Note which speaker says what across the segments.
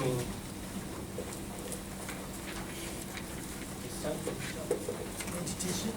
Speaker 1: It's time for
Speaker 2: Meditation.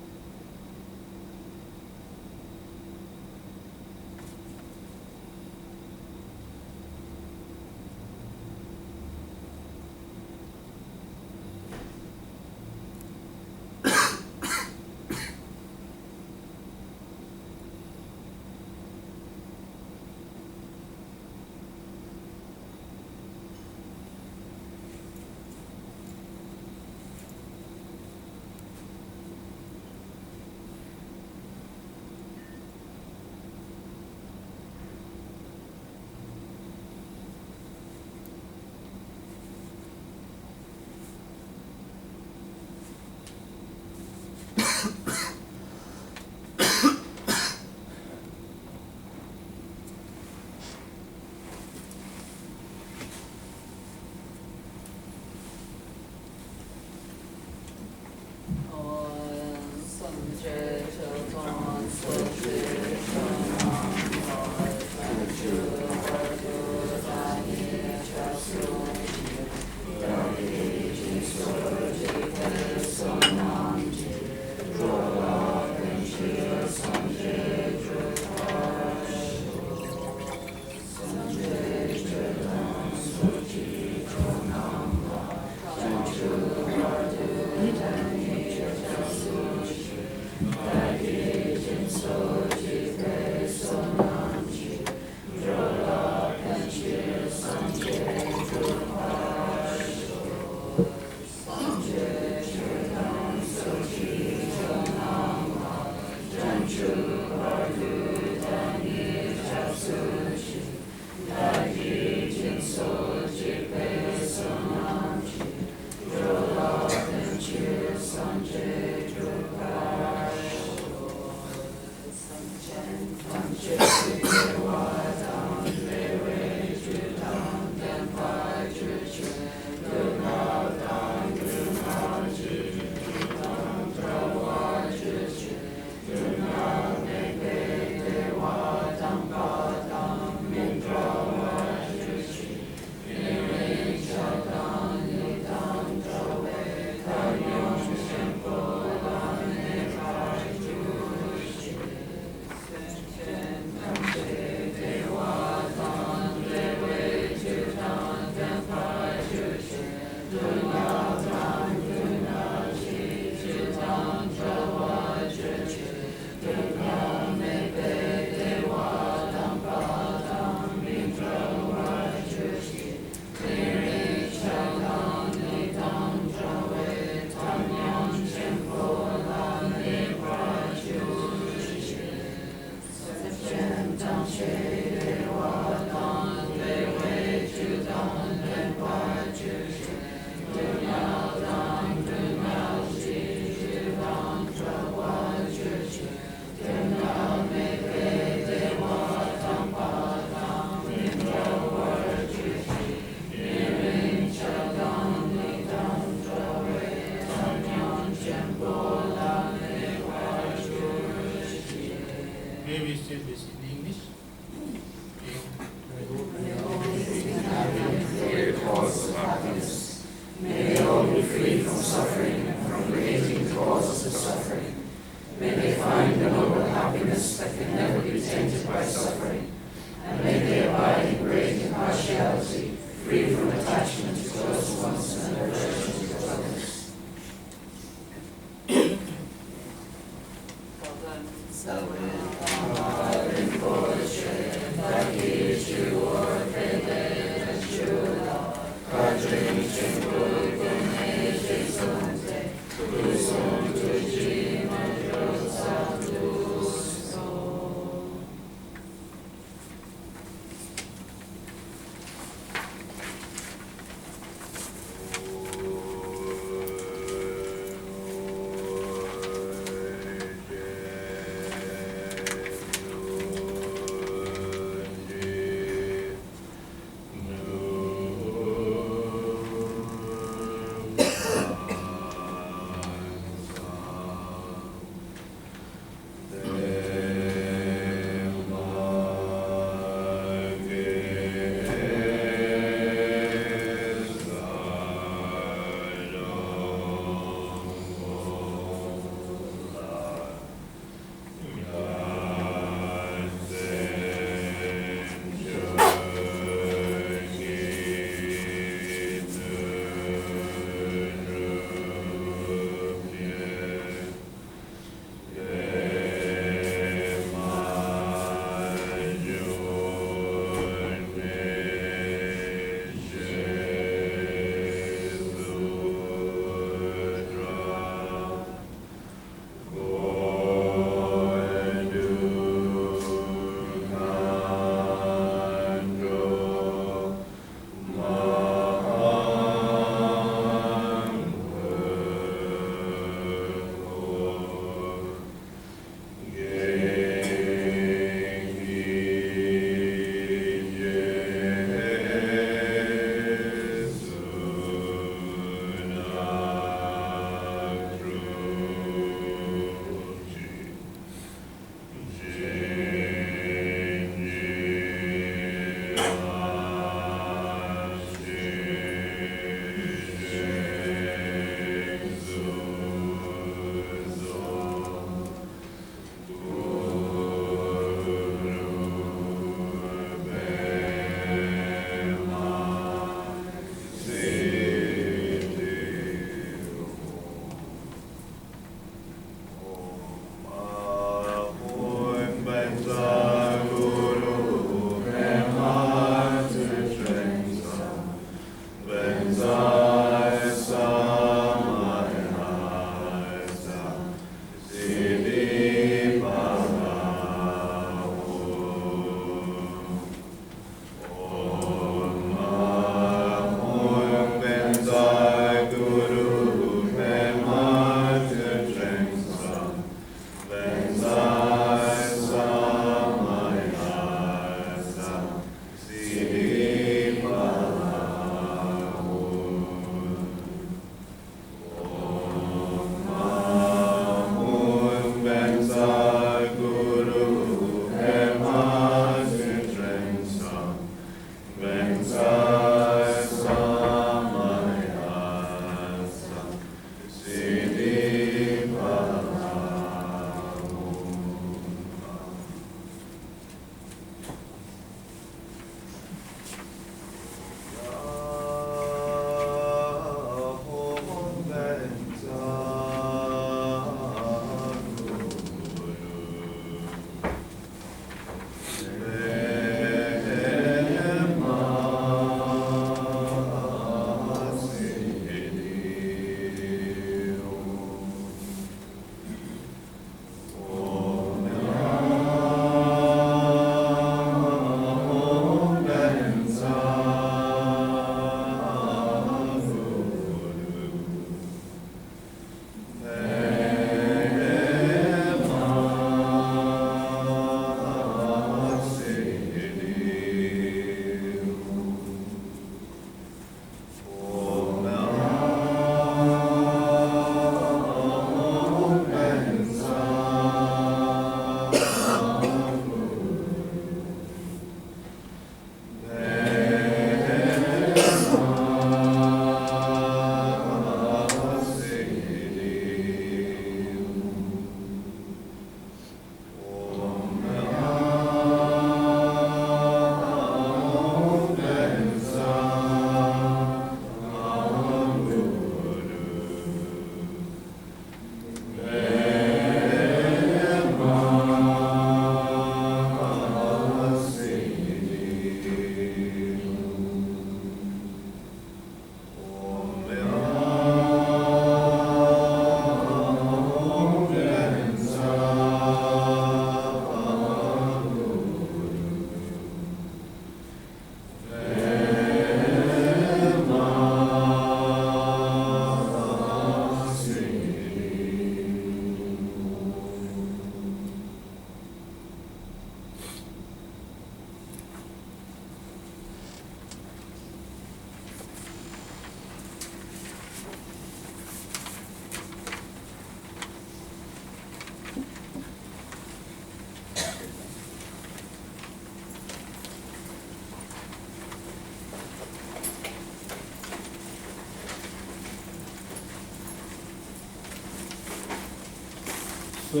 Speaker 1: So,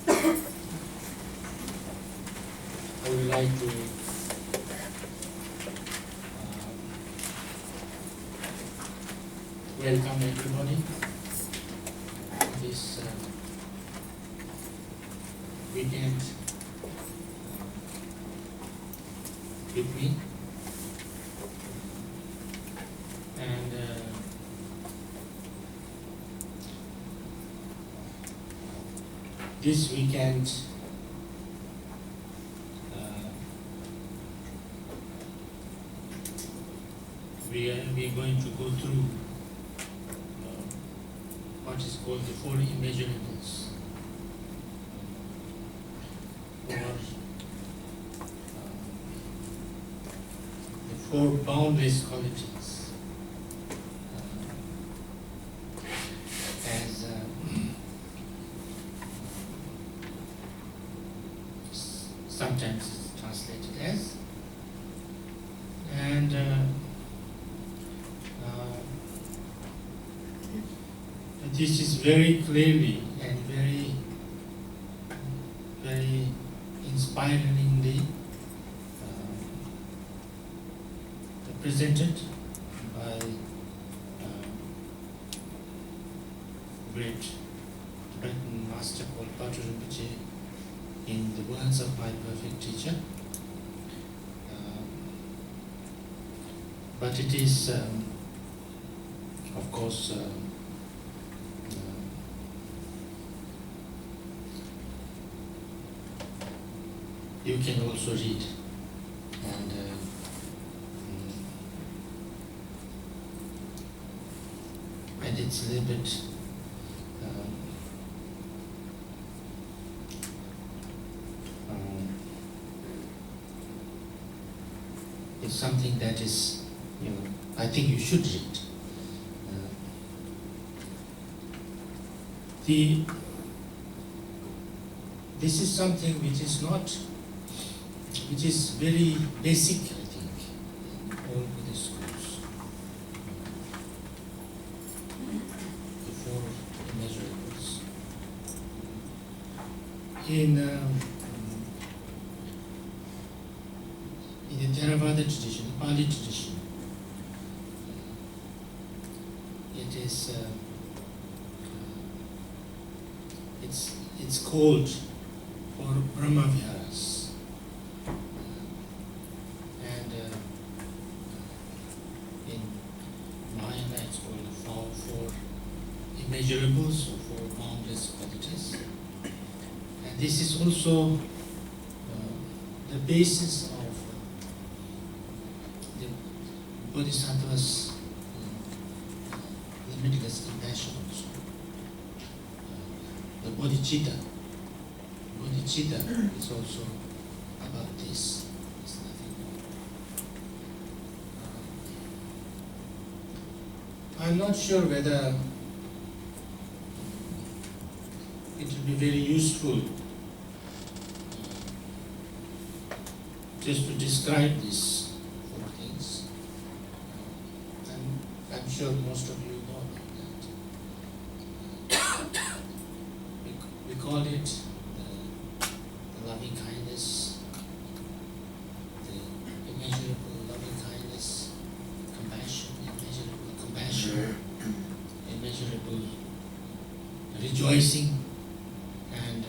Speaker 1: I would like to welcome everybody to this weekend with me. And this weekend we are going to go through what is called the four immeasurables, or the four boundless qualities, as sometimes it's translated as, and this is very clearly and very inspiringly presented by great Tibetan master called Patrul Rinpoche in the words of my perfect teacher. But it is, of course, you can also read, and it's a little bit it's something that is, I think you should read. This is something which is very basic, I think, in all Buddhist schools. The four immeasurables. In the Theravada tradition, the Pali tradition, it is it's called for Brahma Viharas, and in Mahayana it's called for immeasurables, or for boundless qualities, and this is also the basis of the Bodhisattva's limitless compassion also. The bodhicitta. Bodhicitta is also about this. It's nothing more. I'm not sure whether it will be very useful just to describe these four things. I'm sure most of you know about that. We call it the loving kindness, the immeasurable loving kindness, compassion, immeasurable compassion, immeasurable rejoicing, and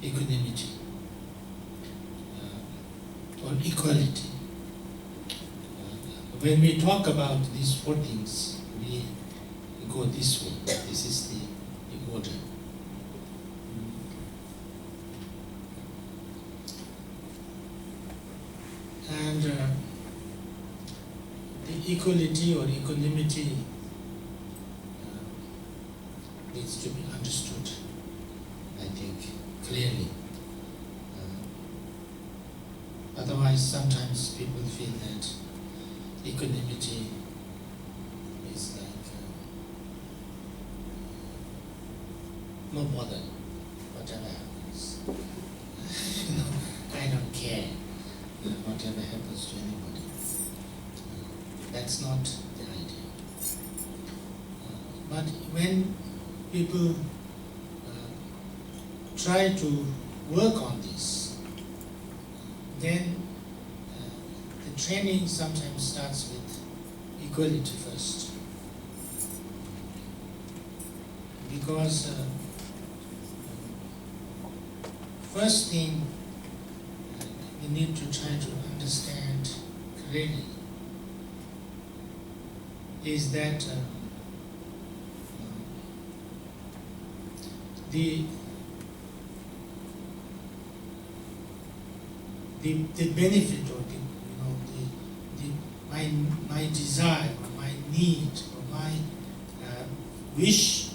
Speaker 1: equanimity, or equality. When we talk about these four things, we go this way. This is the order. And the equality or equanimity needs to be understood, I think, clearly. Otherwise, sometimes people feel that equanimity is like no bother, whatever happens. I don't care whatever happens to anybody. That's not the idea. But when people try to work on this, then the training sometimes starts with equality first. Because first thing we need to try to understand clearly is that the benefit or my desire or my need or my wish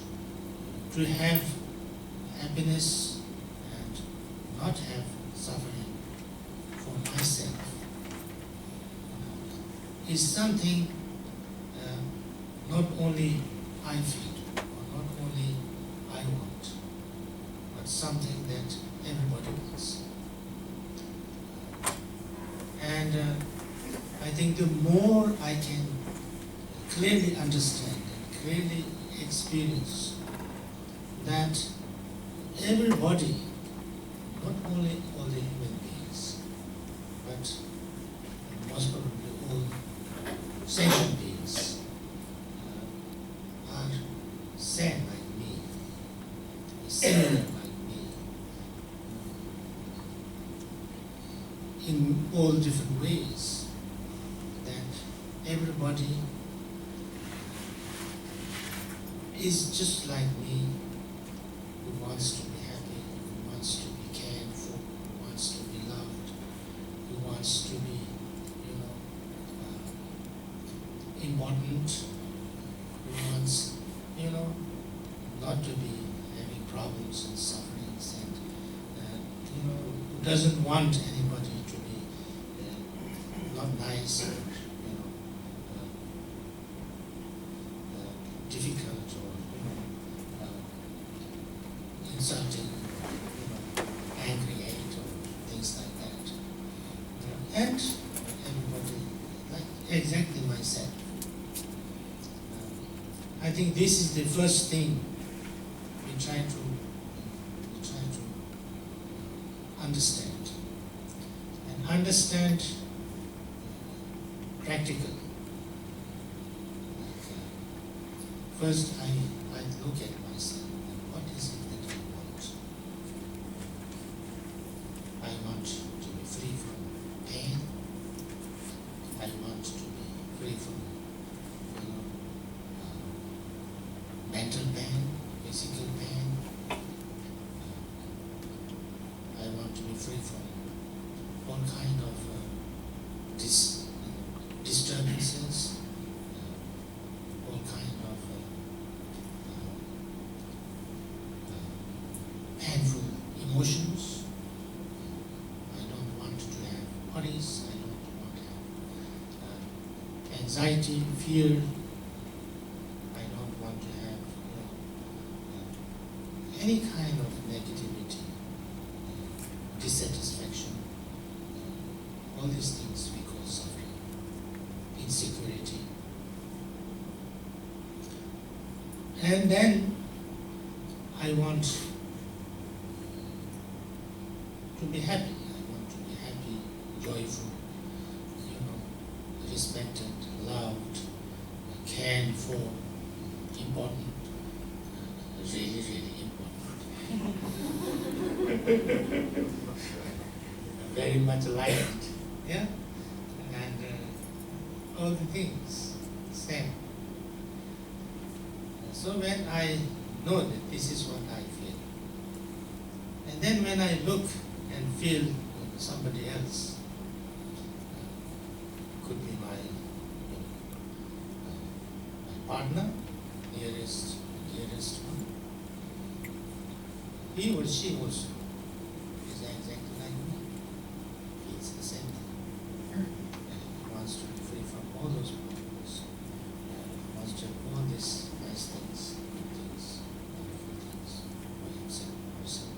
Speaker 1: to have happiness and not have suffering for myself is something not only I feel or not only I want, but something that everybody wants. And I think the more I can clearly understand and clearly experience that everybody, not only all the human beings, but most probably all sentient beings, are same like me, similar like me, in all different ways, that everybody is just like me, who wants to be happy, who wants to be cared for, who wants to be loved, who wants to be, important, who wants, not to be having problems and sufferings, and who doesn't want anybody to be not nice or difficult or insulting, angry at or things like that. And everybody, like exactly myself. I think this is the first thing we try to understand, and understand practically. First, I look at myself. What is it that I want? I want to be free from pain. I want to be free from mental pain, physical pain. I want to be free from all kind of disturbances, all kind of painful emotions. I don't want to have worries. I don't want to have anxiety, fear. I don't want to have any kind of negativity, dissatisfaction. All these things we call suffering, insecurity. And then I want to be happy. I want to be happy, joyful, respected, loved, cared for, important, really, really important. Very much liked, yeah? And all the things, same. So when I know that this is what I feel, and then when I look and feel somebody else, could be my partner, dearest one, he or she also is exactly like me. It's the same thing. He wants to be free from all those problems. Wants to have all these nice things, good things, wonderful things for himself or herself.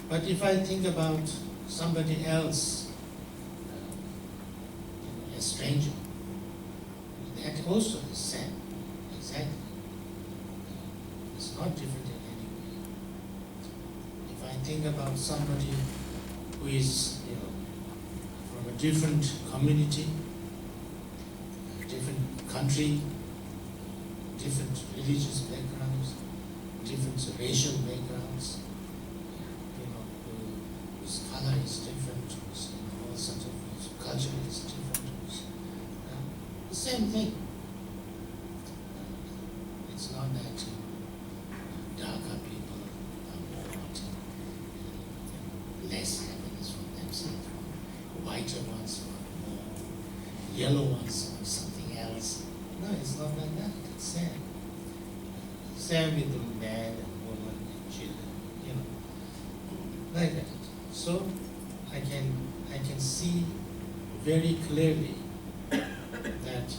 Speaker 1: But if I think about somebody else, a stranger, that also is same, exactly. think about somebody who is, from a different community, a different country, different religious backgrounds, different racial backgrounds, whose color is different, whose all sorts of whose culture is different. The same thing. It's not that darker people are more wanting less happiness from themselves. Whiter ones want more, yellow ones want something else. No, it's not like that. It's same. Same with the man and woman and children, like that. So I can see very clearly that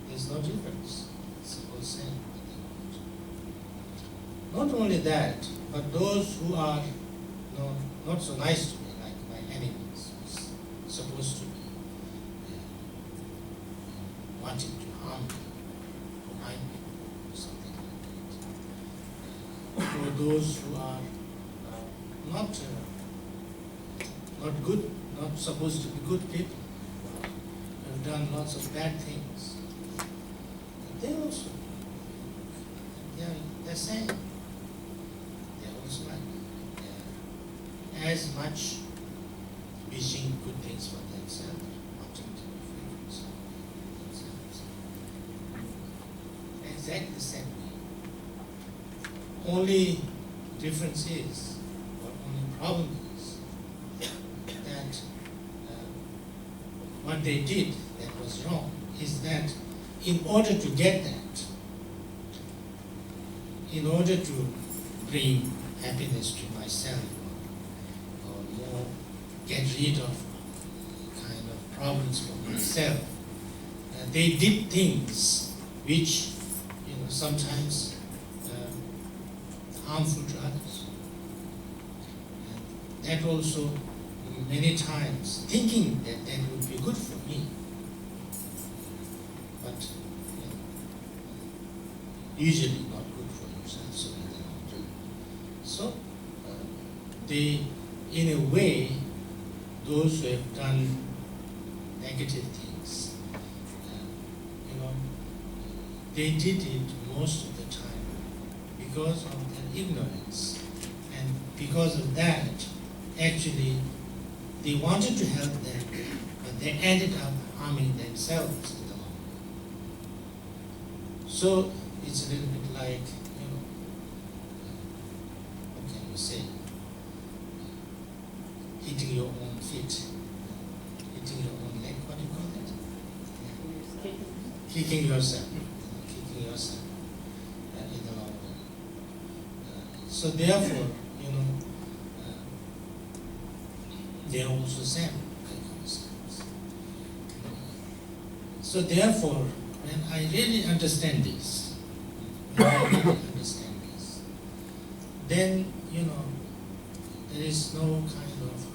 Speaker 1: there's no difference. It's all same. Not only that, but those who are not so nice to me, like my enemies, who's supposed to be wanting to harm me, or harm me, or something like that. For those who are not good, not supposed to be good people, have done lots of bad things. They also, they're the same. They're also like, they're as much wishing good things for themselves, wanting to be free from themselves. Exactly the same way. Only difference is, or only problem is, that what they did that was wrong is that in order to get that, in order to bring happiness to myself, or more get rid of kind of problems for myself, they did things which sometimes harmful to others. And that also many times thinking that that would be good for me, but usually not good for yourself, so in the long term. So they, in a way, those who have done negative things, they did it most of the time because of their ignorance, and because of that, actually, they wanted to help them, but they ended up harming themselves in the long run. So it's a little bit like, what can you say? Hitting your own feet, hitting your own leg. What do you call that? Kicking yourself, in the long run. So therefore, they are also same like ourselves. So therefore, when I really understand this, then there is no kind of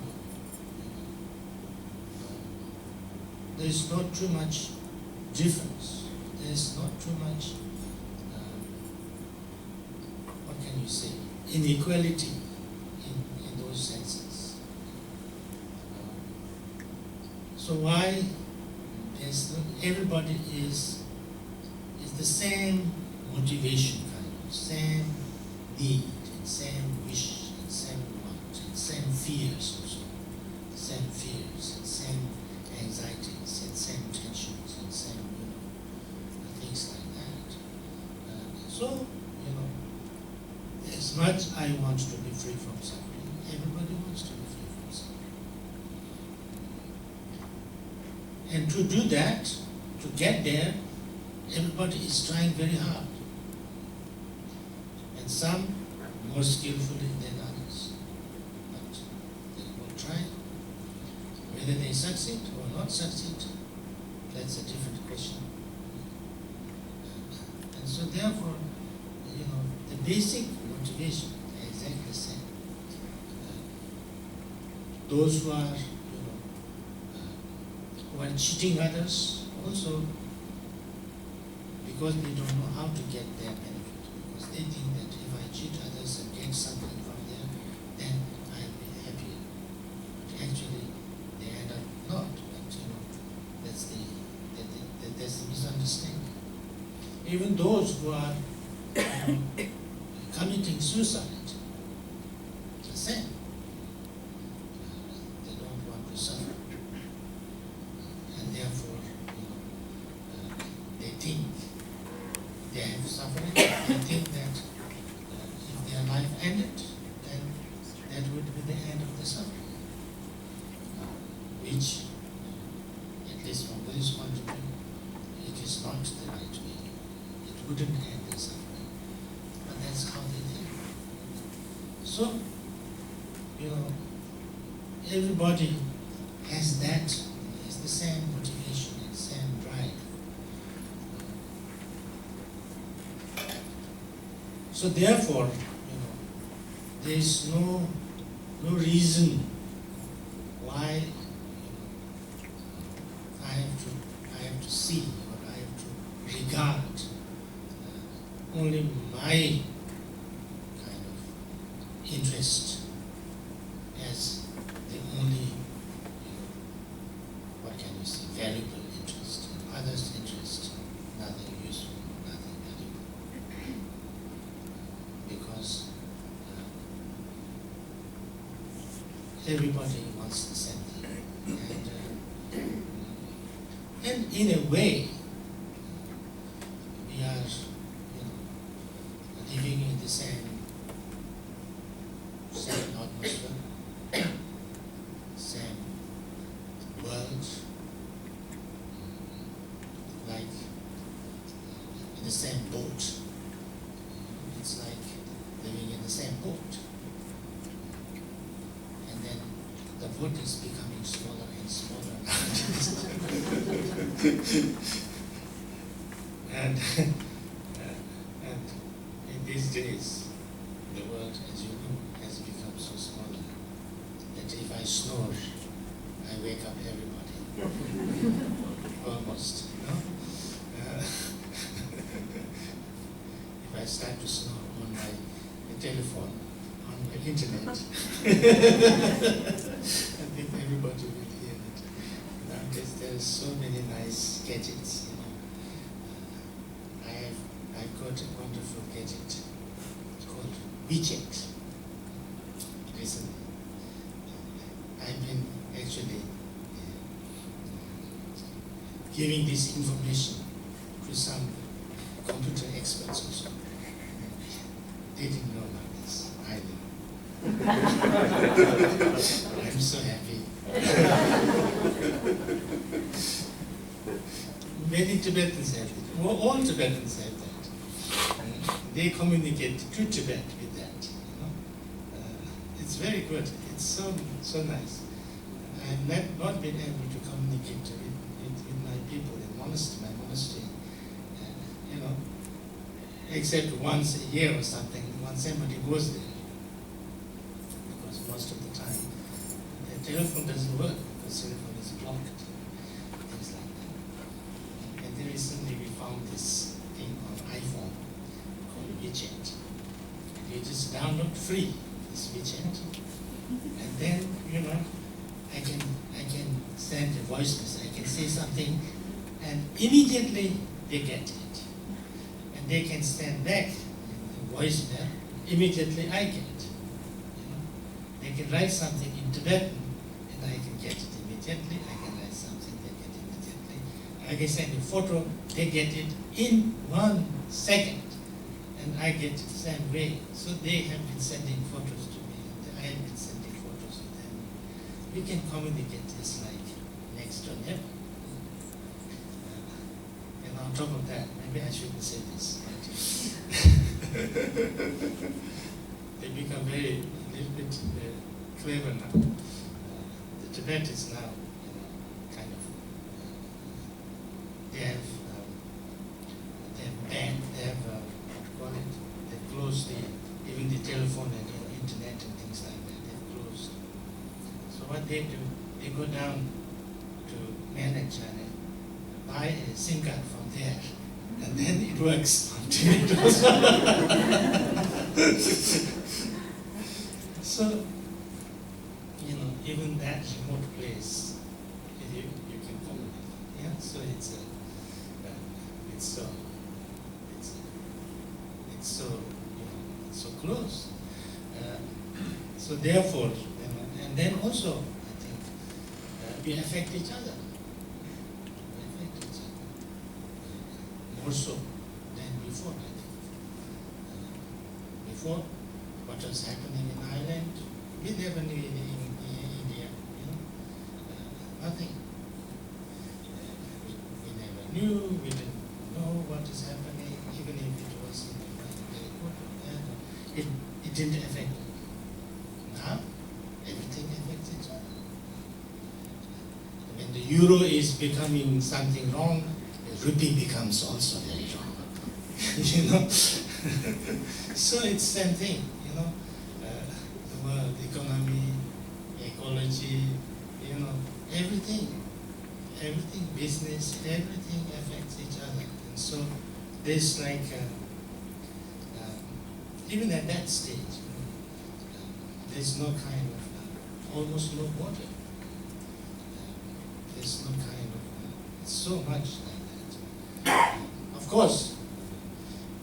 Speaker 1: there is not too much difference. There is not too much what can you say, inequality in those senses. So why everybody is the same motivation, kind of same need, and same wish, and same want, and same fears also, same fears, and same anxieties, and same tensions, and same things like that. So as much I want to be free from suffering, everybody wants to be free from suffering. And to do that, to get there, everybody is trying very hard. And some more skillfully than others. But they will try. Whether they succeed or not succeed, that's a different question. And so therefore, the basic motivation is exactly the same. Those who are cheating others also, because they don't know how to get their benefit, because they think that if I cheat others and get something from them, even those who are committing suicide, the same. They don't want to suffer, and therefore, they think they have suffering. They think that if their life ended, then that would be the end of the suffering, which, at least from Buddhist point of view, it is not the right way. It wouldn't end the suffering, but that's how they think. So, everybody has that, has the same motivation and same drive. So therefore, there is no reason why I have to see or I have to regard only my kind of interest as the only, what can you say, valuable interest. Others' interest, nothing useful, nothing valuable. Because everybody wants the same thing. And in a way, we are living in the same atmosphere, same world, like in the same boat. It's like living in the same boat. And then the boat is becoming smaller and smaller. and in these days, the world, as you know, has become so small that if I snore, I wake up everybody. Almost, if I start to snore on my telephone, on my internet, I think everybody will hear it. Nowadays, there are so many nice gadgets. I've got a wonderful gadget called WeChat. Recently, I've been actually giving this information to some computer experts also. They didn't know about this either. I'm so happy. Many Tibetans have it. All Tibetans have that. They communicate to Tibet with that. It's very good. It's so nice. I have not been able to communicate with my people in my monastery, except once a year or something, when somebody goes there. Because most of the time, the telephone doesn't work because the telephone is blocked. Things like that. And then recently we found this thing on iPhone called WeChat. And you just download free this WeChat. And then, I can send a voice message, I can say something, and immediately they get it. And they can send back a voice there, immediately I get it. They can write something in Tibetan, and I can get it immediately. I can write something, they get it immediately. I can send a photo, they get it in 1 second, and I get it the same way. So they have been sending photos to me, and I have been sending photos to them. We can communicate this like next door neighbor. And on top of that, maybe I shouldn't say this, but they become a little bit clever now. The Tibet is now, kind of, they have banned, they've closed even the telephone and internet and things like that, they've closed. So what they do, they go down to mainland China, buy a SIM card from there, and then it works on Tibet also. So, even that remote place, you can communicate. Yeah, so it's so it's so it's so close. So therefore, and then also I think we affect each other. We affect each other more so than before. I think before what was happening in Ireland, we never knew in India. Nothing. We never knew. We didn't know what is happening, even if it was very good. It didn't affect. Now, everything affects each other. When the euro is becoming something wrong, the rupee becomes also very wrong. So it's same thing, the world, economy, ecology, everything, business, everything affects each other. And so there's like, even at that stage, there's no kind of, almost no water. There's no kind of, it's so much like that. Of course,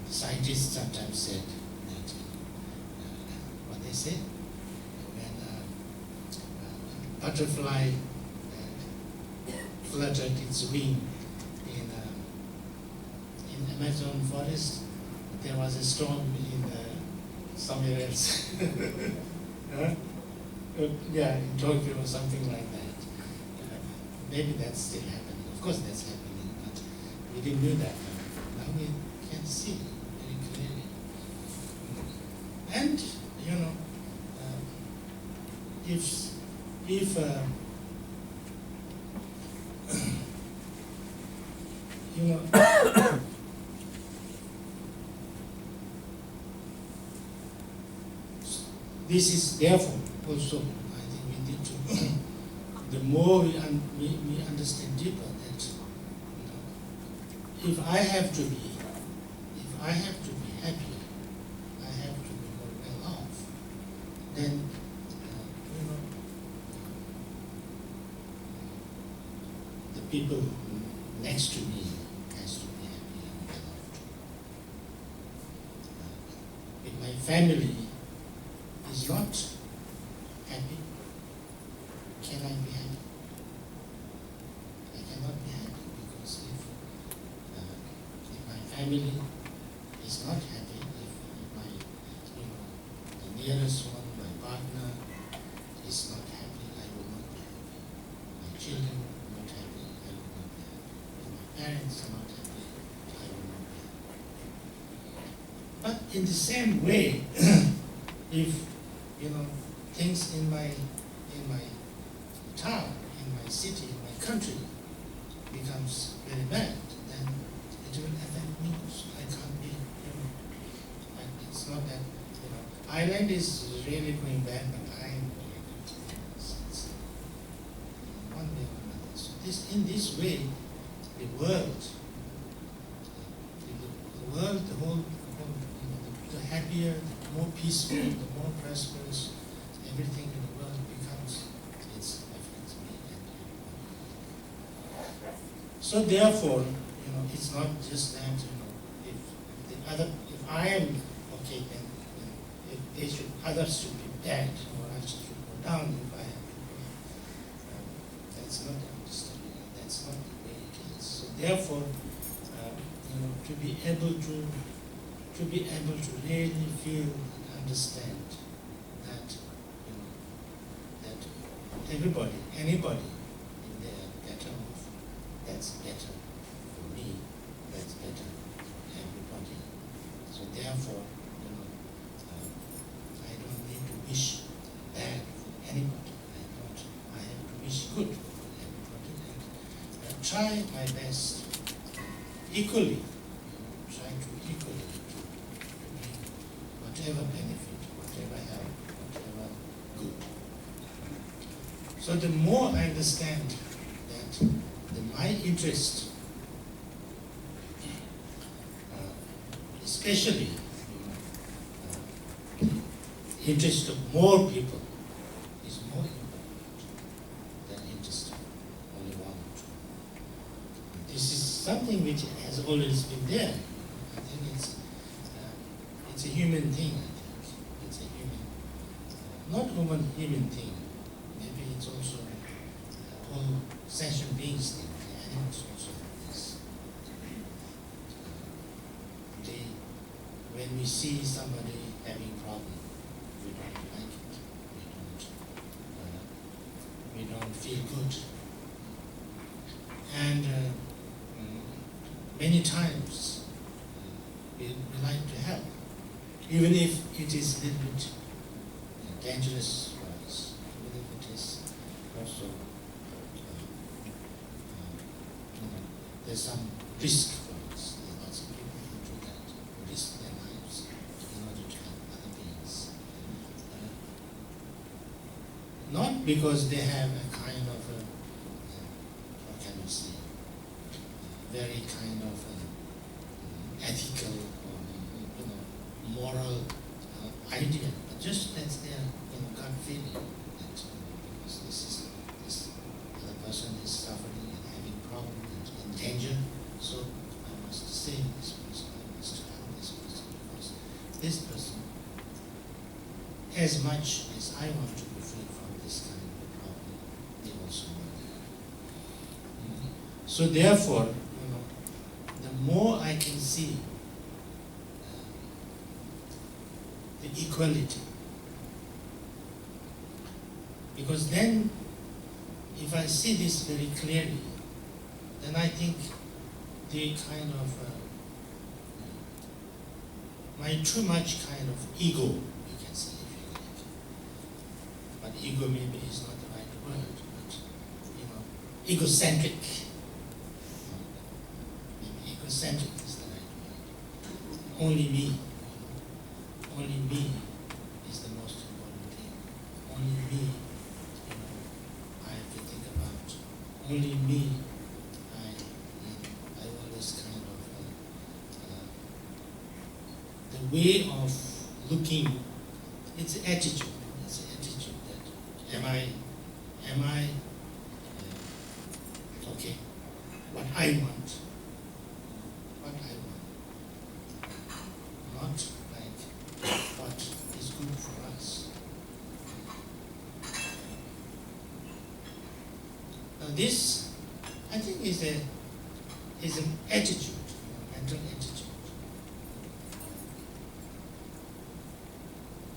Speaker 1: scientists sometimes said that, what they say, when butterfly fluttered its wing in Amazon forest, there was a storm in somewhere else. Yeah, in Tokyo or something like that. Maybe that's still happening. Of course that's happening, but we didn't know that. Now we can see very clearly. And, if this is therefore also, I think we need to, the more we understand deeper that, if I have to be happy, I have to be more well off, then, the people next to me has to be happy and well off too. If my family is not happy, can I be happy? I cannot be happy, because if my family is not happy, if my, the nearest one, my partner, is not happy, I will not be happy. My children are not happy, I will not be happy. If my parents are not happy, I will not be happy. But in the same way, if things in my town, in my city, in my country becomes very bad, then it will affect me. So I can't be, it's not that, Ireland is really going bad, but I am really good. It's one way or another. So in this way, the world, the whole, the happier, the more peaceful, the more prosperous everything in the world becomes, it affects me and everybody. So therefore, it's not just that, if I am okay, then others should be bad, or others should go down if I am that's not understanding. That's not the way it is. So therefore, to be able to really feel and understand that that anybody in their better off, that's better for me, that's better for everybody. So therefore, I don't need to wish bad for anybody. I have to wish good for everybody, and try my best equally, try to equally to bring whatever benefit, whatever help, whatever good. So the more I understand that my interest, especially the interest of more people, is more important than interest of only one or two. This is something which has always been there. I think it's a human thing, I think. It's a human, not only human thing. Maybe it's also all sentient beings thing. The animals also have this. When we see somebody having problem, we don't like it. We don't feel good. And many times we like to help, even if it is a little bit dangerous for us, even if it is also there's some risk for us. There's lots of people who do that, who risk their lives in order to help other beings. Not because they have a kind of a, what can we say, very kind of ethical or moral idea, but just that's their gut feeling that because this other person is suffering and having problem and in danger, so I must save this person, I must help this person because this person, as much as I want to be free from this kind of a problem, they also want that. So therefore, the more I can see the equality, because then if I see this very clearly, then I think the kind of my too much kind of ego, you can say, if you like. But ego maybe is not the right word, but egocentric. Maybe egocentric is the right word. Only me is the most important thing. Only me, I have to think about. Only me, I always kind of, the way of looking, it's an attitude. It's an attitude that, am I, okay, what I want, not like what is good for us. Now this, I think, is an attitude, mental attitude.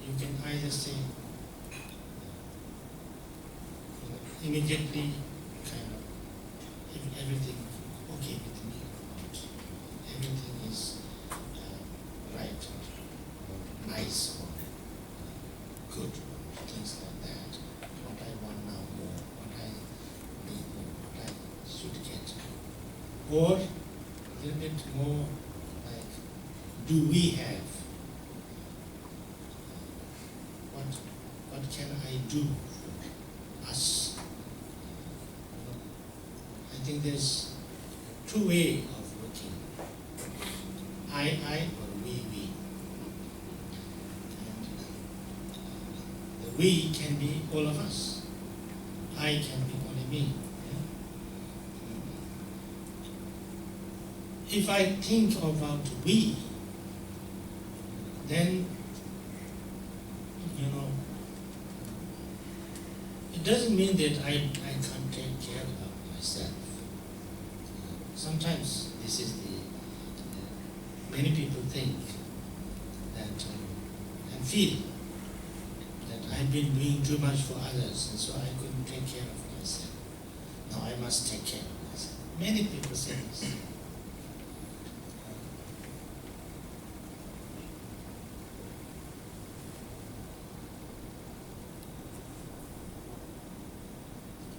Speaker 1: You can either say, immediately kind of, if everything okay with me or not, everything is right or nice or good, or things like that. What I want now more, what I need more, what I should get. Or a little bit more like, do we have? What can I do for us? I think there's two ways of looking. I or we. And the we can be all of us. I can be only me. If I think about we, then it doesn't mean that I can't take care of myself. Sometimes this is many people think that and feel that I've been doing too much for others and so I couldn't take care of myself. Now I must take care of myself. Many people say this.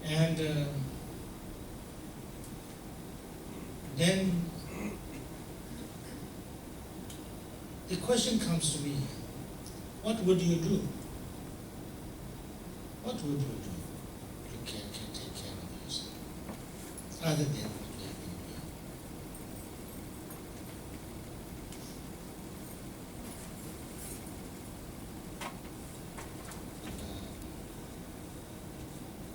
Speaker 1: And then the question comes to me, what would you do? What would you do to take care of yourself, other than what you have been doing?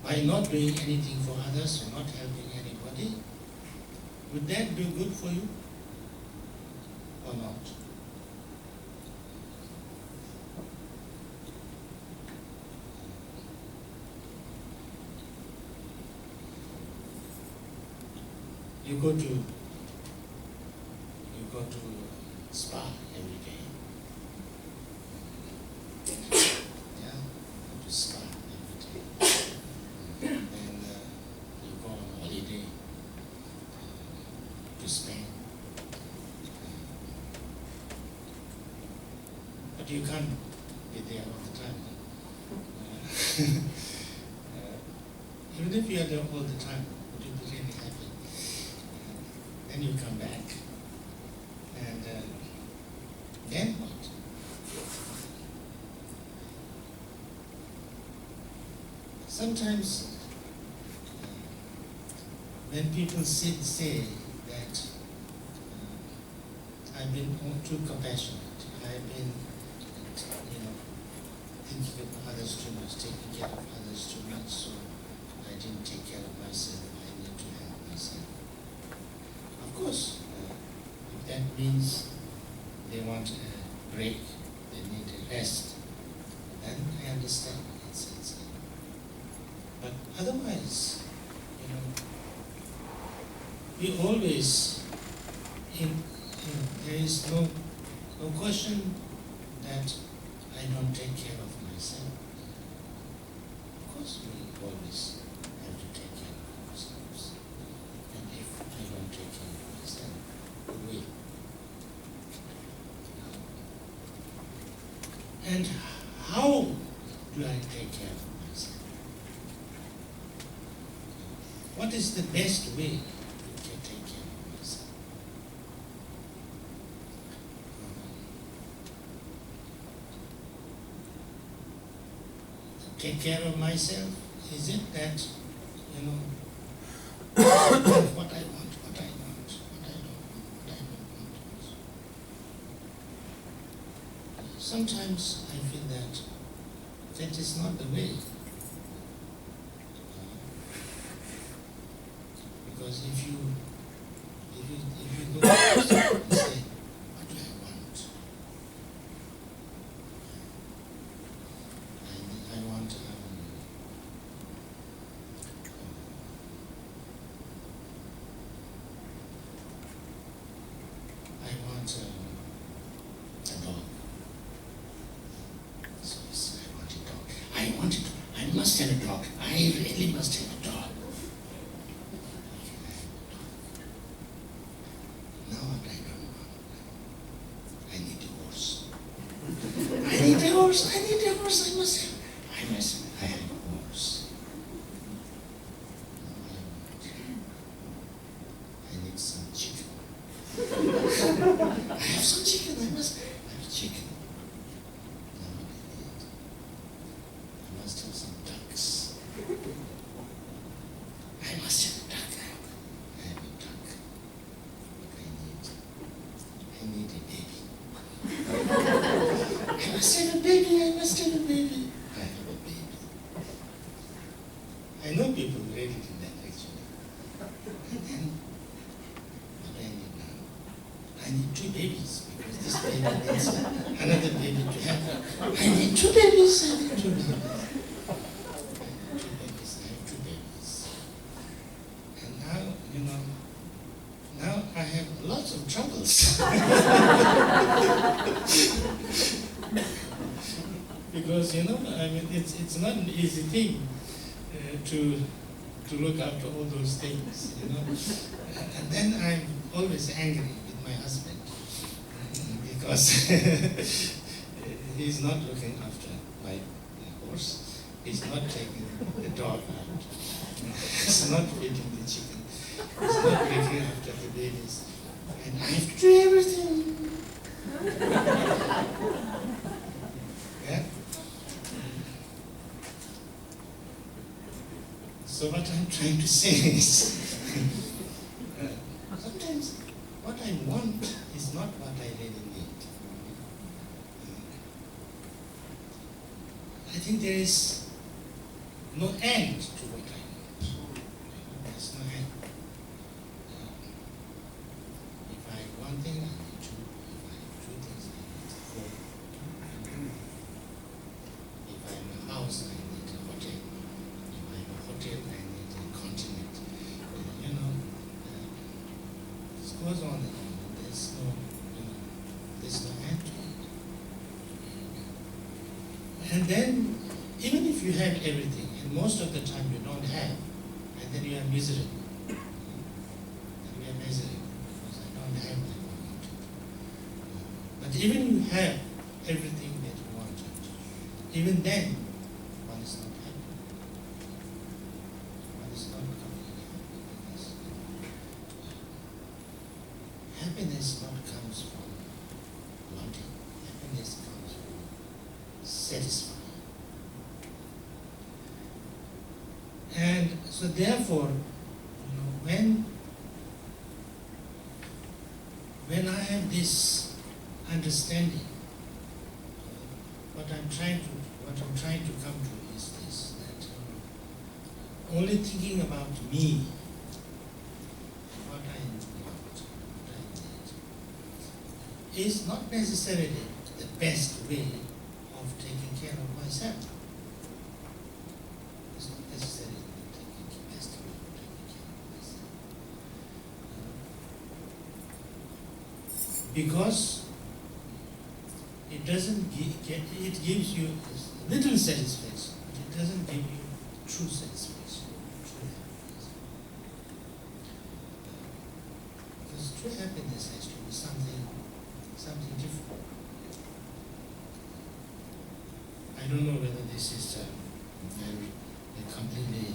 Speaker 1: By not doing anything for others or not helping anybody, would that be good for you or not? You go to spa every day. Yeah, go to spa every day. And you go on holiday to Spain. But you can't be there all the time. Even if you are there all the time, would you be really happy? Then you come back, and then what? Sometimes when people say that I've been too compassionate, I've been, thinking of others too much, taking care of others too much, so I didn't take care of myself. I need to help myself. Of course, if that means they want a break, they need a rest, then I understand. But otherwise, we always, there is no question that I don't take care of myself. Of course, we always have to take care of ourselves. And if I don't take care of myself, who will? And how do I take care of myself? What is the best way to take care of myself? Take care of myself? Is it that, what I want, what I want, what I don't want, what I don't want? Sometimes I feel that is not the way. Because if you go and say, what do I want? I want a dog. So yes, I want a dog. I must have a dog. I really must have a dog. No, I don't want. I need a horse. I need a horse. I must have a horse. No, I need some chicken. I have some chicken. I must have chicken. No, I must have some ducks. I must have a duck. I have a duck. I need a baby. I must have a baby. I have a baby. I know people related to that actually. And then, what I need now? I need 2 babies because this baby needs another baby to have. I need 2 babies. I have 2 babies. And now I have lots of troubles. Because it's not an easy thing to look after all those things, And then I'm always angry with my husband because he's not looking after my horse. He's not taking the dog out. He's not feeding the chicken. He's not looking after the babies. And I have to do everything. Yeah? So what I'm trying to say is, sometimes what I want is not what I really need. I think there is no end to what I want. There's no end. If I have one thing, I need 2. If I have 2 things, I need 4. If I have a house, I need a hotel. If I have a hotel, I need a continent. then, even if you have everything, and most of the time you don't have, and then you are miserable. And we are miserable because I don't have what I wanted. But even you have everything that you wanted, even then, one is not happy. One is not completely happy because happiness not comes from wanting. Happiness comes from satisfying. And so therefore, when I have this understanding, what I'm trying to come to is this, that only thinking about me, what I want, what I need, is not necessarily the best way of taking care of myself. It's not necessarily the best way of taking care of myself. Because it doesn't it gives you little satisfaction, but it doesn't give you true satisfaction, true happiness. Because true happiness has to be something different. I don't know whether this is a completely,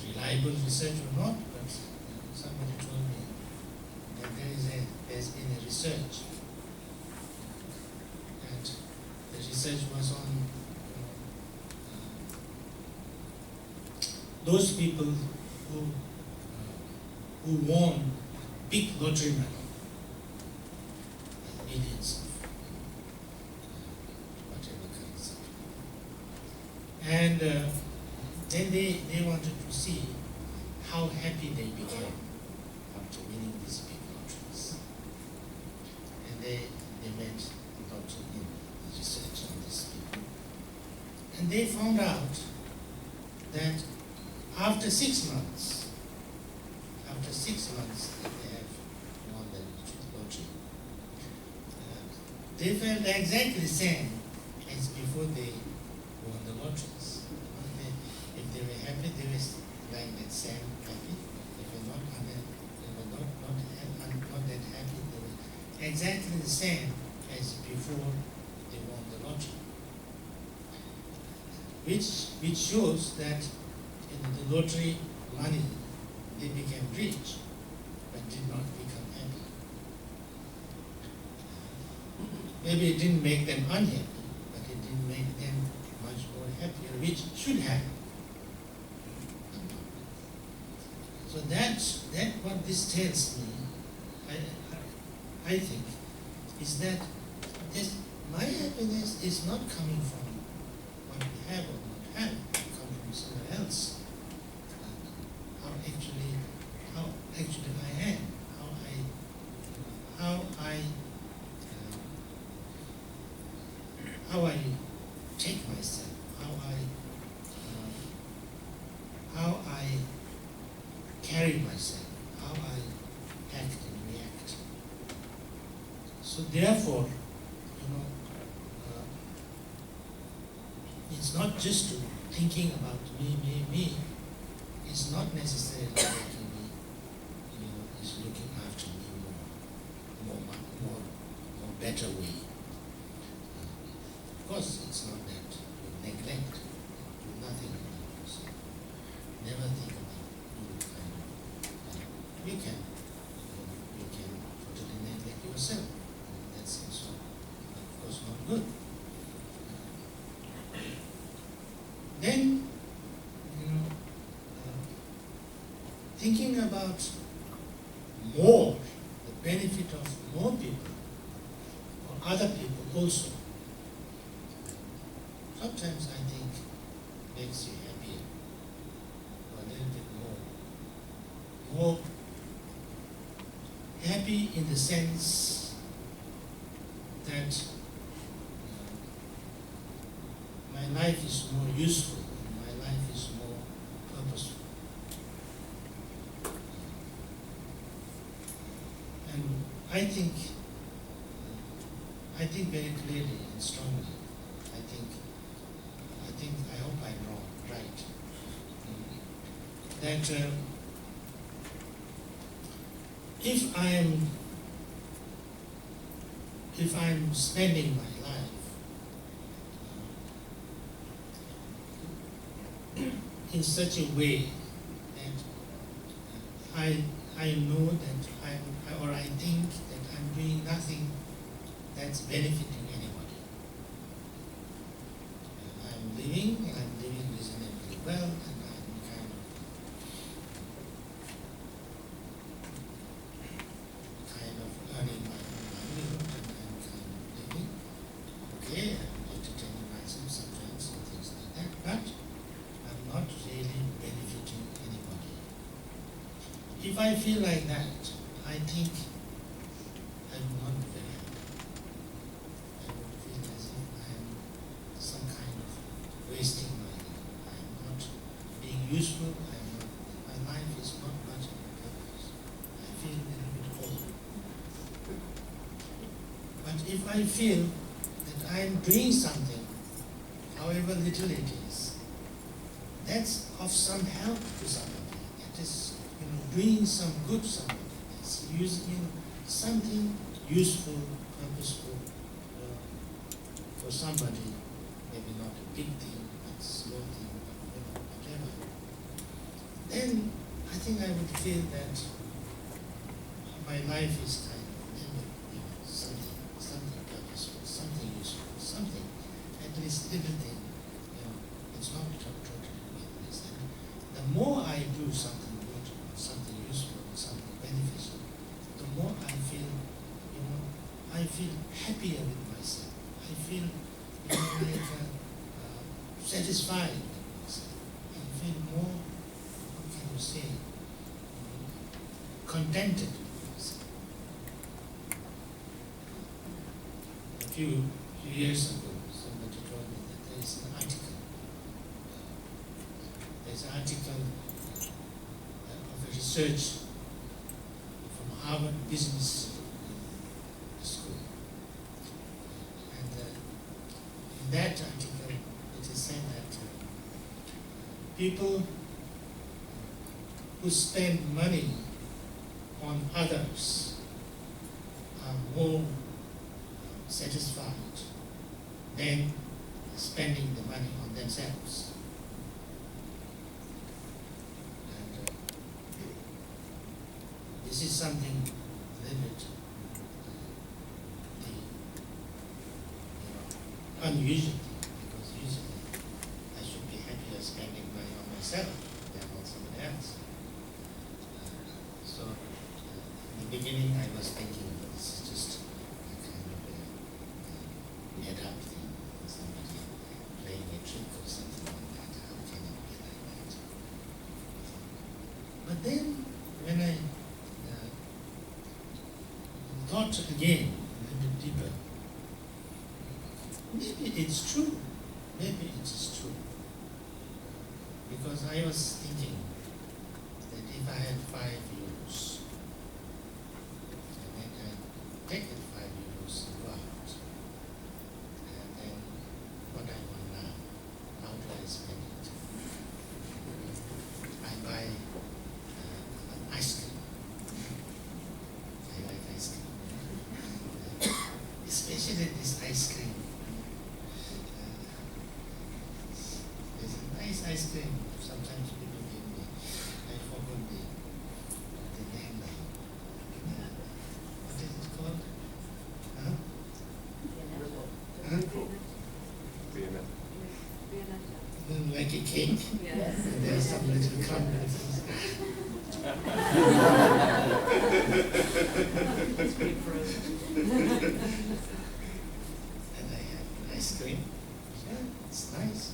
Speaker 1: reliable research or not, but somebody told me that there's been a research, and the research was on those people who won big lottery money, millions of whatever currency, and then they wanted to see how happy they became after winning these big lotteries. And they went to research on these people. And they found out that after 6 months that they have won the lottery, they felt exactly the same as before they won the lotteries. If they were happy, they were like that same happy. If they were not that happy, they were exactly the same as before they won the lottery. Which shows that the lottery money, they became rich, but did not become happy. Maybe it didn't make them unhappy, but it didn't make them much more happier, which should happen. So that's what this tells me, I think, is that my happiness is not coming from what we have or not have, it comes from somewhere else. How actually I am, how I take myself, how I carry myself, how I act and react. So therefore, it's not just thinking about me. It's not necessarily making me, is looking after me more better way. Of course, it's not that you neglect, do nothing about yourself. Never think about you can totally neglect yourself. That's also, of course, not good. Then, thinking about more, the benefit of more people, or other people also, sometimes I think makes you happier, or a little bit more happy in the sense that my life is more useful, my life is more purposeful. And I think that if I'm spending my life in such a way that I know that I think that I'm doing nothing that's benefiting anybody. I'm living reasonably well, and I'm kind of earning my own livelihood, and I'm kind of living okay, I'm entertaining myself, some friends and things like that, but I'm not really benefiting anybody. If I feel like that, I think I will not be very happy. I would feel as if I am some kind of wasting my life. I am not being useful. My life is not much of a purpose. I feel a little bit old. But if I feel that I am doing something, however little it is, that's of some help to somebody. It is doing some good to somebody. It's using something useful, purposeful for somebody. Maybe not a big thing, but a small thing, but whatever. Then I think I would feel that my life is kind of something purposeful, something useful, something, at least little thing. It's not totally meaningless. And the more I do something good, something useful, something beneficial, the more I feel happier with myself. I feel satisfied with myself. I feel more, what can you say, contented with myself. A few years ago, somebody told me that there is an article. There's an article of a research from Harvard Business School. And in that article, it is said that people who spend money on others are more satisfied than spending the money on themselves. And this is something a little bit unusual, because usually I should be happier spending money on myself than on someone else. So in the beginning I was thinking this is just a kind of made up thing, somebody playing a trick or something like that. How can it be like that? But then when I thought again a little bit deeper, maybe it's true. Maybe it is true. Because I was thinking that if I had 5 euros, and then I take the 5 euros and go out, and then what I want now, how do I spend it? I buy an ice cream. I like ice cream. Especially this ice cream. Ice cream. Sometimes people give me, I forgot the name now. What is it called? Huh? Like a cake?
Speaker 3: Yes.
Speaker 1: And there's some little crumbs. And I have ice cream. Yeah, it's nice.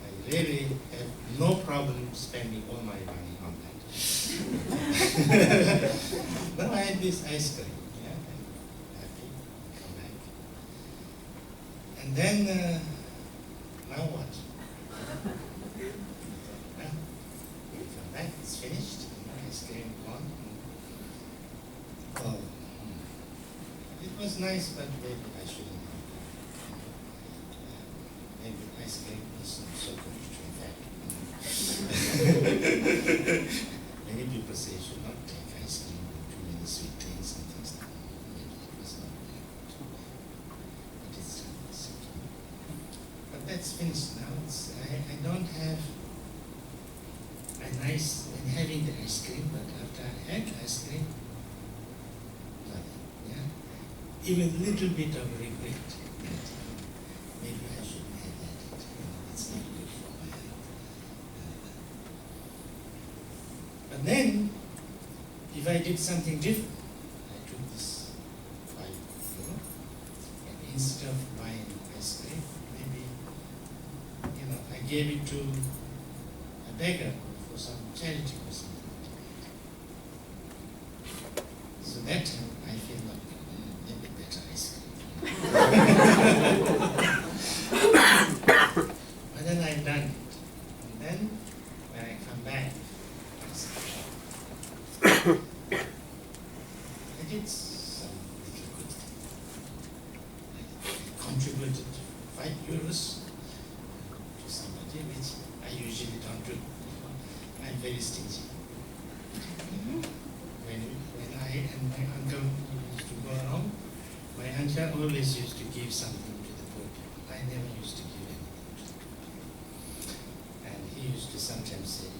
Speaker 1: I really have no problem spending all my money on that. Now I had this ice cream. Yeah, I'm happy. Come back. And then, now what? Well, come back, it's finished. Ice cream gone. Oh, it was nice, but maybe I shouldn't have. Maybe ice cream is not so good to people say you should not take ice cream, too many sweet things and things like that. Maybe it was not very good. But it's okay. But that's finished now. I don't have a nice when having the ice cream, but after I had ice cream, nothing. Yeah? Even a little bit of regret that maybe I shouldn't have had it. It's not good for my health. But then, if I did something different, I took this €5, and instead of buying ice cream, maybe I gave it to a beggar for some charity or something. So that time I feel like maybe better ice cream. But then I've done it. And then when I come back, I did some little good thing. I contributed €5 to somebody, which I usually don't do. I'm very stingy. When I and my uncle used to go around, my uncle always used to give something to the poor people. I never used to give anything to the poor people. And he used to sometimes say,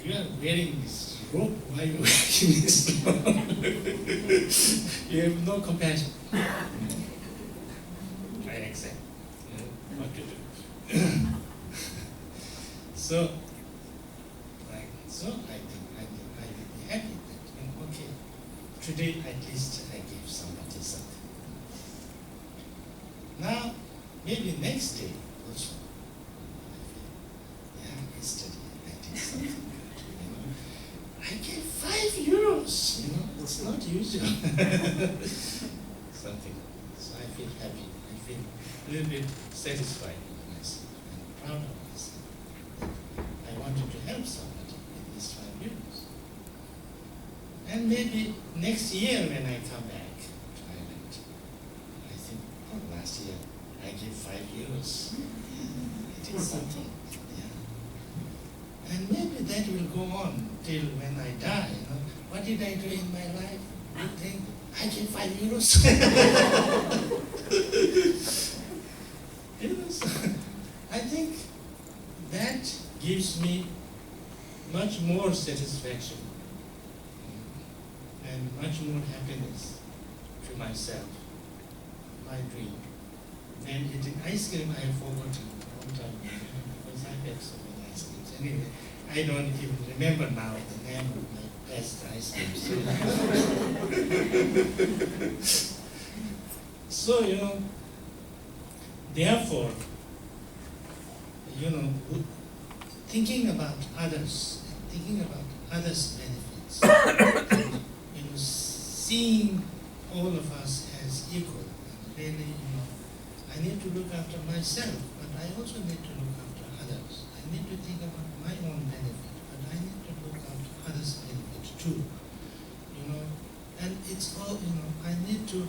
Speaker 1: "You are wearing this robe, why are you wearing this robe? You have no compassion." I accept what to do. So I think I will be happy that, okay, today at least I gave somebody something. Now, maybe next day also, I feel, yesterday I did something good, I gave €5, it's not usual. Something. So I feel happy. I feel a little bit satisfied with myself and proud of myself. I wanted to help somebody with these €5. And maybe next year when I come back to Ireland, I think, last year I gave €5. I did something. Yeah. And maybe that will go on till when I die. What did I do in my life? You think I gave €5? So I think that gives me much more satisfaction and much more happiness to myself, my dream. And eating ice cream, I have forgotten one time because I had so many ice creams. Anyway, I don't even remember now the name of my best ice cream. So, therefore, thinking about others, thinking about others' benefits, and, seeing all of us as equal, and really, I need to look after myself, but I also need to look after others. I need to think about my own benefit, but I need to look after others' benefit too. And it's all, I need to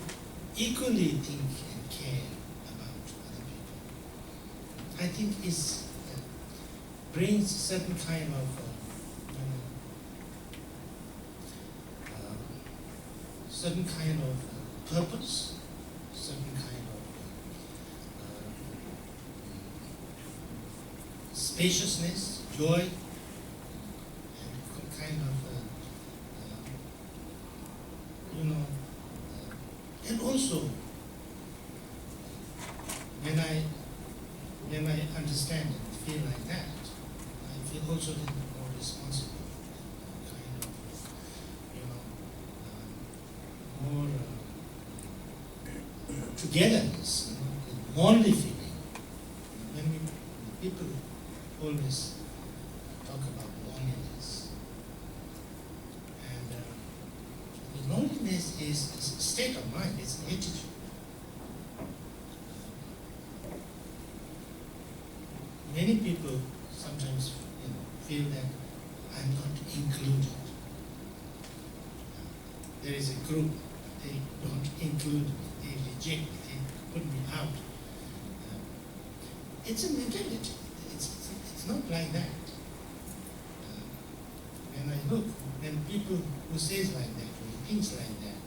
Speaker 1: equally think and care about other people. I think it brings certain kind of, certain kind of purpose, certain kind of spaciousness, joy, and kind of, and also when I understand and feel like that, I feel also a little more responsible, kind of, more togetherness, lonely feeling. When people always talk about loneliness, and loneliness is a state of mind, it's an attitude. Many people sometimes feel that I'm not included. There is a group, they don't include me, they reject me, they put me out. It's a mentality. It's not like that. When I look when people who says like that, who thinks like that,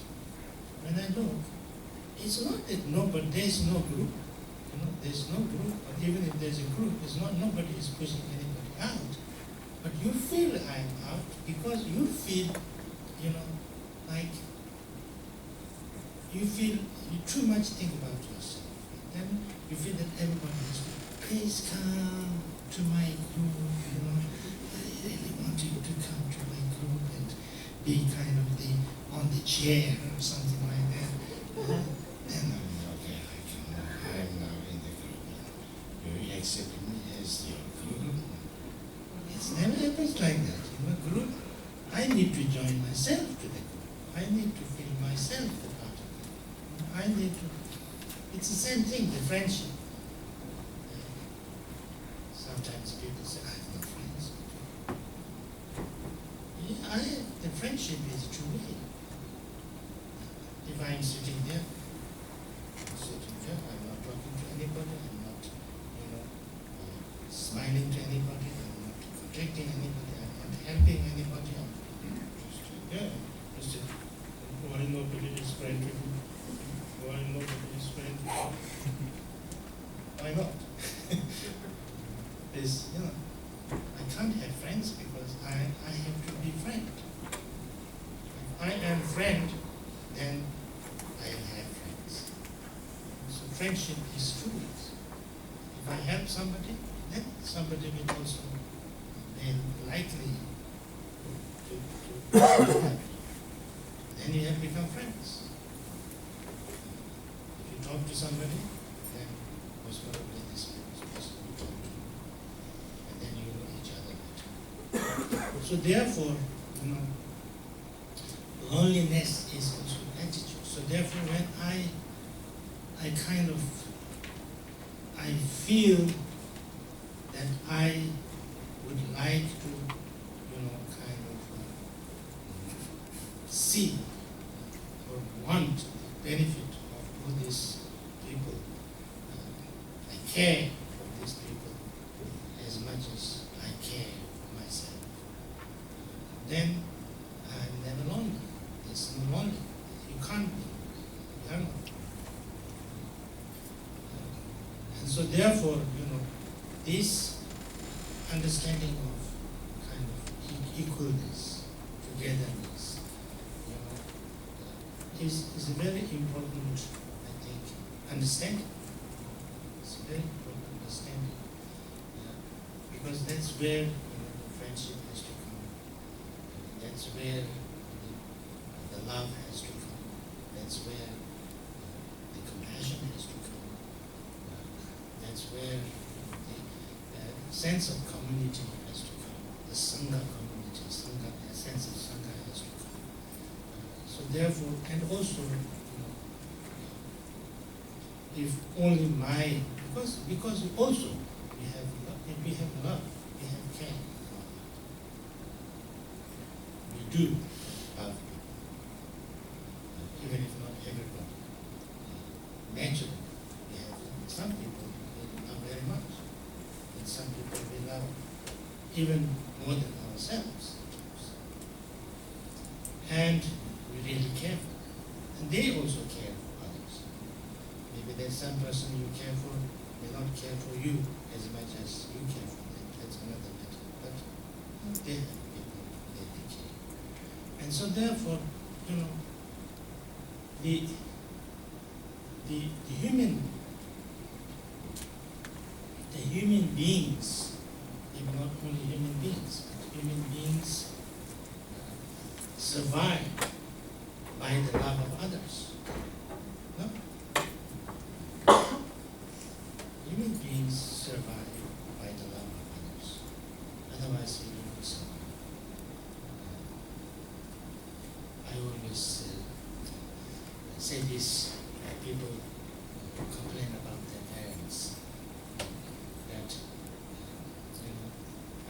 Speaker 1: when I look, it's not that there's no group. There's no group, but even if there's a group, it's not nobody is pushing anybody out. But you feel I'm out because you feel, like you too much think about yourself. Then you feel that everybody is, please come to my group, I really want you to come to my group and be kind of on the chair or something like that. Then okay, I'm now in the group. You accept me as your group. It's never happens like that. In a group, I need to join myself to the group. I need to feel myself a part of it. It's the same thing, the friendship. Sometimes people say, I have no friends. Yeah, the friendship is two-way. If I'm sitting there, I'm not talking to anybody, I'm not, smiling to anybody, I'm not protecting anybody, I'm not helping anybody, just why nobody is friend with me? Why nobody is friend with me? Why not? I can't have friends because I have to be friend. If I am friend, then I have friends. So friendship is true. If I help somebody, then somebody will also be likely to help me. Then you have become friends. If you talk to somebody, then most probably this person you talk to, and then you know each other better. So therefore, loneliness is also an attitude. So therefore, when I feel that I would like to, see or want the benefit of all these people. I care for these people as much as I care for myself. Then I'm never lonely. It's no lonely. You can't be. You are not. And so therefore, this understanding of kind of equalness, togetherness, is a very important, I think, understanding. It's a very important understanding. Because that's where the friendship has to come. That's where the love has to come. That's where the compassion has to come. That's where the sense of community has to come. The Sangha community, the sense of Sangha has to come. So therefore, and also, if only because also we have love, we have care. We do love people, even if not everybody. Naturally, we have some people we love very much, and some people we love even more than ourselves. And we really care for them. And they also care for others. Maybe there's some person you care for may not care for you as much as you care for them. That's another matter. But they have people they care. And so therefore, the human beings, if not only human beings, but human beings survive by the love of others. No? Human beings survive by the love of others. Otherwise, we will not survive. I always say this, people complain about their parents, that I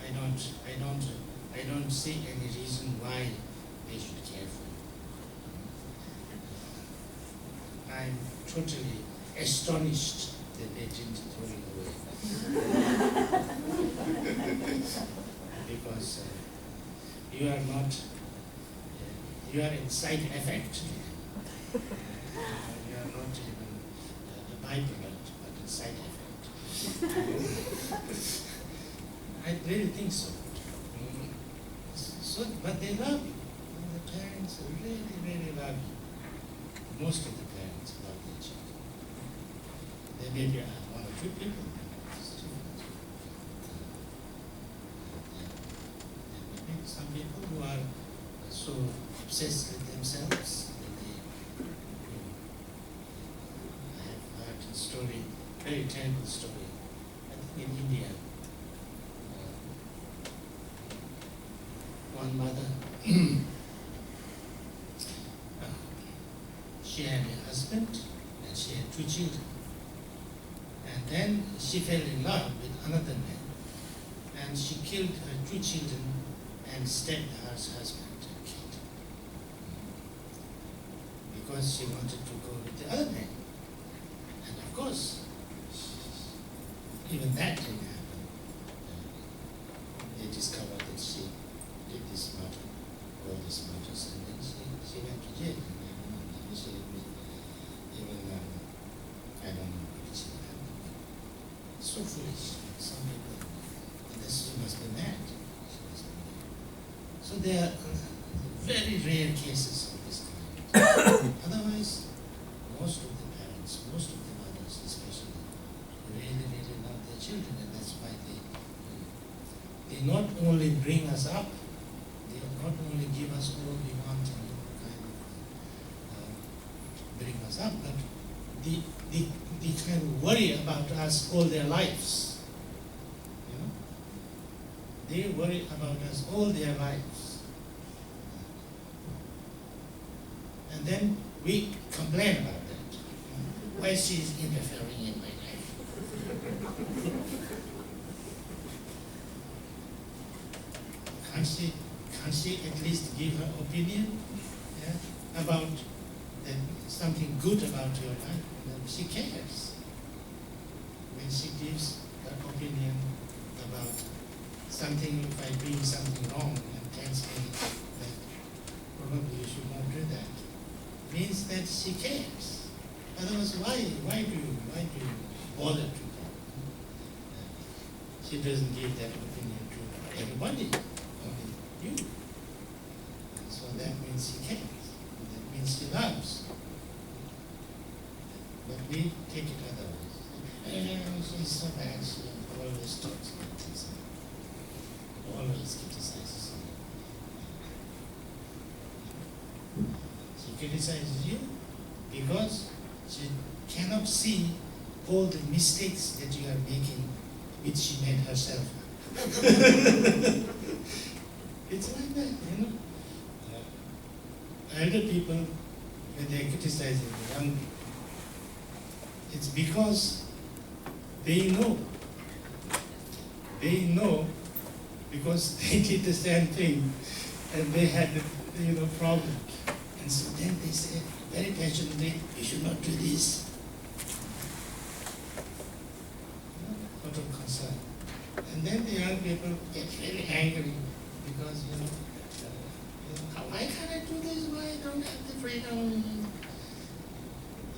Speaker 1: don't see any reason why they should care for you. I'm totally astonished that they didn't throw it away. Because you are not you are in side effect. You are not even a byproduct, but a side effect. I really think so. So, but they love you. The parents really, really love you. Most of the parents love their children. There may be one or two people. Some people who are so obsessed with themselves that they, I have heard a story, very terrible story, I think in India. One mother, she had a husband and she had 2 children. And then she fell in love with another man. And she killed her 2 children and stabbed her husband and killed him. Because she wanted to go with the other man. And of course, even that didn't happen. They discovered that she did this murder, all these murders, and then she went to jail. And she even I don't know what she happened. So foolish. Some people, she must be mad. So there are very rare cases of this kind. Otherwise, most of the parents, most of the mothers especially, really, really love their children, and that's why they not only bring us up, they not only give us all we want and kind of bring us up, but they kind of worry about us all their lives. They worry about us all their lives. And then we complain about that. Why she is interfering in my life? Can't she at least give her opinion about something good about your life? She cares. When she gives her opinion about something, if I doing something wrong and tells me that probably you should not do that, means that she cares. Otherwise, why do you bother to that? She doesn't give that opinion to everybody, only you. So that means she cares. That means she loves. But we take it otherwise. She's so bad, she always talks about this. Always criticizes you. She criticizes you because she cannot see all the mistakes that you are making, which she made herself. It's like that, Elder people, when they are criticizing the young people, it's because they know. Because they did the same thing and they had the problem. And so then they say very passionately, you should not do this. Out of concern. And then the young people get very angry because, why can't I do this? Why I don't have the freedom?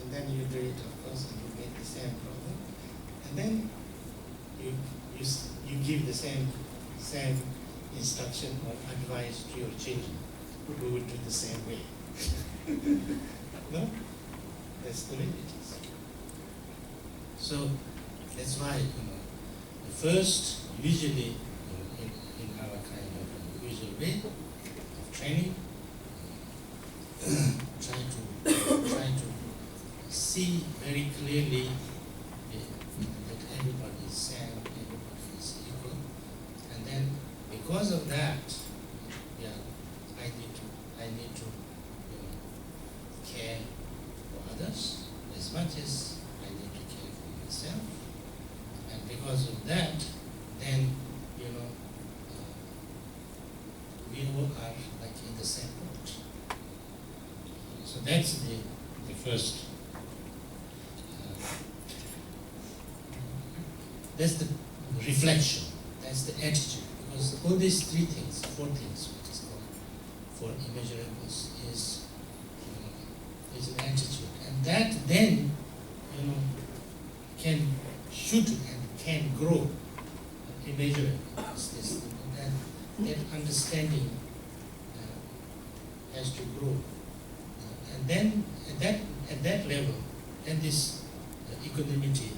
Speaker 1: And then you do it, of course, and you get the same problem. And then you give the same instruction or advice to your children who would do the same way. No? That's the way it is. So that's why, the first, usually in our kind of usual way of training, try to see very clearly that everybody is same, everybody is equal, and then because of that, I need to care for others as much as I need to care for myself, and because of that, then we all are like in the same boat. So that's the first. That's the reflection. That's the attitude. Because all these 3 things, 4 things, what is called for immeasurables is an attitude, and that then should and can grow immeasurables. That understanding has to grow, and then at that level, then this equanimity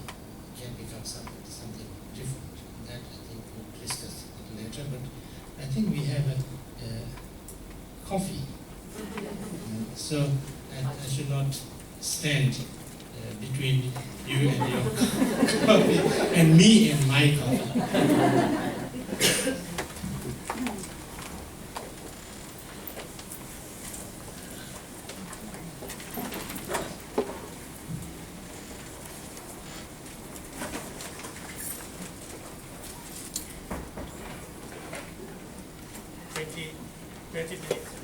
Speaker 1: can become something different. That I think we'll discuss a little later. But I think we have a coffee, so I should not stand between you and your coffee, and me and my coffee.
Speaker 2: Twenty minutes.